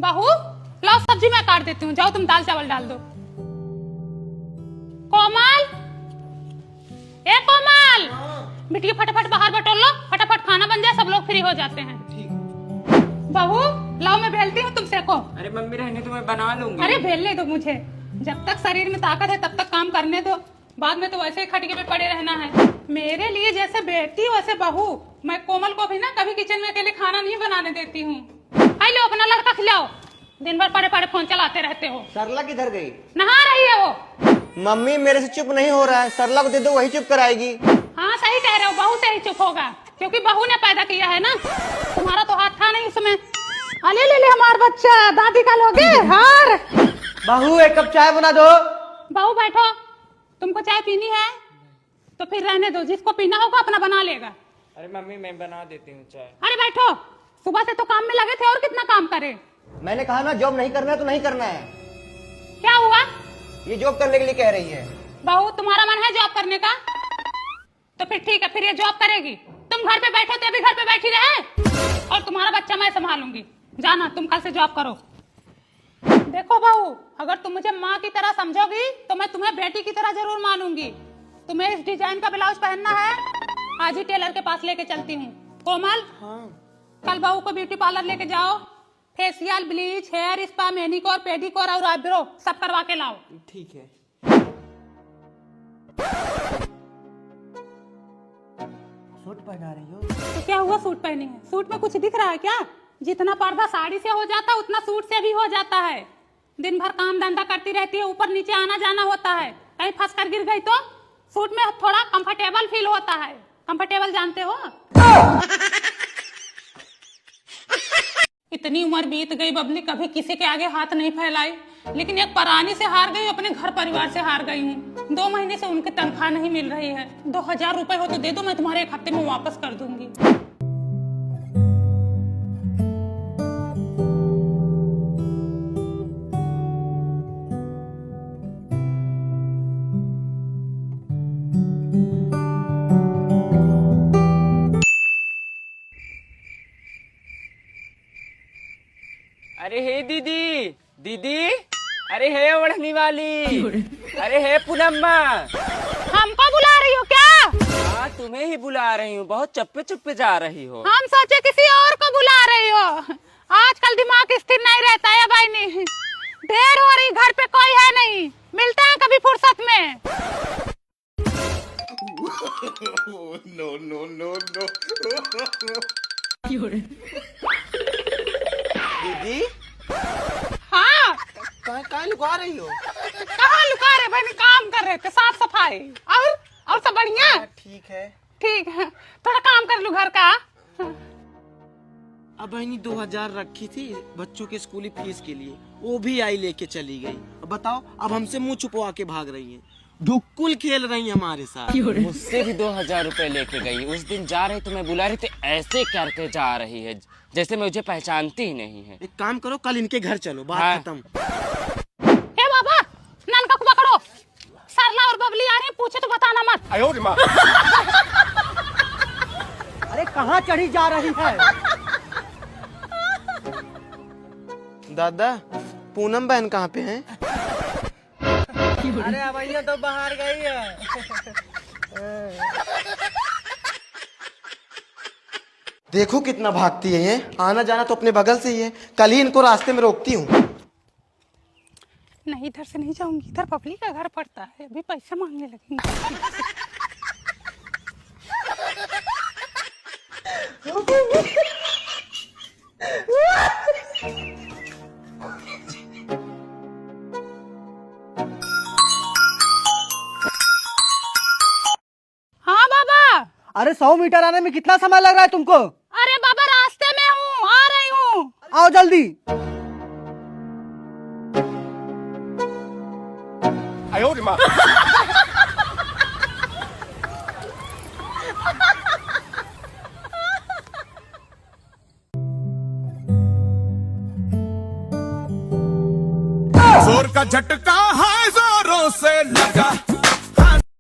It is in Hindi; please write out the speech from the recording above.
बहू लाओ सब्जी मैं काट देती हूँ, जाओ तुम दाल चावल डाल दो। कोमल, ए कोमल, बिटिया फटाफट बाहर बटोर लो, फटाफट खाना बन जाए, सब लोग फ्री हो जाते हैं। बहू लाओ मैं बेलती हूँ, तुम सेको। अरे मम्मी रहने तो मैं बना लूंगी। अरे बेलने दो मुझे, जब तक शरीर में ताकत है तब तक काम करने दो, बाद में तो वैसे ही खटिके पे पड़े रहना है। मेरे लिए जैसे बेटी वैसे बहू, मैं कोमल को भी ना कभी किचन में अकेले खाना नहीं बनाने देती हूँ। आई लो अपना लड़का खिलाओ, दिन भर पड़े पड़े फोन चलाते रहते हो। सरला किधर गई? नहा रही है वो। मम्मी मेरे से चुप नहीं हो रहा है, सरला को दे दो, वही चुप कराएगी। हाँ सही कह रहे हो, बहू से ही चुप होगा, क्योंकि बहू ने पैदा किया है ना, तुम्हारा तो हाथ था नहीं उसमें। अले ले ले हमारा बच्चा, दादी का लोगे हार। बहू एक कप चाय बना दो। बहू बैठो, तुमको चाय पीनी है तो फिर रहने दो, जिसको पीना होगा अपना बना लेगा। अरे मम्मी मैं बना देती हूँ चाय। अरे बैठो, सुबह से तो काम में लगे थे, और कितना काम करे। मैंने कहा ना जॉब नहीं करना है तो नहीं करना है। क्या हुआ? ये जॉब करने के लिए कह रही है। बहू तुम्हारा मन है जॉब करने का, तो फिर ठीक है, फिर ये जॉब करेगी। तुम घर पे बैठो तो अभी घर पे बैठी रहे, और तुम्हारा बच्चा मैं संभालूंगी। जाना तुम कल से जॉब करो। देखो बहू, अगर तुम मुझे माँ की तरह समझोगी तो मैं तुम्हें बेटी की तरह जरूर मानूंगी। तुम्हें इस डिजाइन का ब्लाउज पहनना है, आज ही टेलर के पास लेके चलती हूँ। कोमल, हाँ। कल बहू को ब्यूटी पार्लर लेके जाओ, facial, bleach, hair spa, manicure, pedicure और आईब्रो सब करवा के लाओ। ठीक है। सूट पहना रही हो तो क्या हुआ, सूट पहनी है? सूट में कुछ दिख रहा है क्या? जितना पर्दा साड़ी से हो जाता है उतना सूट से भी हो जाता है। दिन भर काम धंधा करती रहती है, ऊपर नीचे आना जाना होता है, कहीं फंस कर गिर गई तो सूट में थोड़ा कंफर्टेबल फील होता है। कंफर्टेबल जानते हो? इतनी उम्र बीत गई बबली, कभी किसी के आगे हाथ नहीं फैलाई, लेकिन एक परानी से हार गई, अपने घर परिवार से हार गई हूँ। 2 महीने से उनकी तनख्वाह नहीं मिल रही है। 2000 रुपए हो तो दे दो, मैं तुम्हारे 1 हफ्ते में वापस कर दूंगी। अरे हे दीदी, दीदी, अरे हे ओढ़नी वाली, अरे हे पूनम्मा। हमको बुला रही हो क्या? हाँ तुम्हें ही बुला रही हूँ, बहुत चप्पे चुप्पे जा रही हो। हम सोचे किसी और को बुला रही हो। आजकल दिमाग स्थिर नहीं रहता है भाई, नहीं देर हो रही, घर पे कोई है नहीं, मिलते हैं कभी फुर्सत में। no, no, no, no. दीदी हाँ, कहाँ लुका रही हो? कहाँ लुका रहे भाई, काम कर रहे थे, साफ सफाई। और सब बढ़िया? ठीक है। ठीक है, थोड़ा काम कर लूं घर का। अब बहनी 2000 रखी थी बच्चों के स्कूली फीस के लिए, वो भी आई लेके चली गई। अब बताओ, अब हमसे मुंह छुपवा के भाग रही हैं, ढुक्कुल खेल रही हैं हमारे साथ। मुझसे भी 2000 रुपए लेके गई। उस दिन जा रही तो मैं बुला रही थी, ऐसे करके जा रही है जैसे मुझे पहचानती ही नहीं है। एक काम करो, कल इनके घर चलो, बात हाँ। खत्म। हे बाबा, ननका को पकड़ो, सरला और बबली आ रही हैं, पूछे तो बताना मत। अरे कहाँ चढ़ी जा रही है? दादा, पूनम बहन कहाँ पे हैं? अरे अवैया तो बाहर गई है। देखो कितना भागती है ये, आना जाना तो अपने बगल से ही है। कल ही इनको रास्ते में रोकती हूँ। नहीं, इधर से नहीं जाऊंगी, इधर बबली का घर पड़ता है, अभी पैसे मांगने लगेंगे। हाँ बाबा। अरे 100 मीटर आने में कितना समय लग रहा है तुमको? अरे बाबा रास्ते में हूँ, आ रही हूँ। आओ जल्दी। जोर का झटका है जोरों से लगा।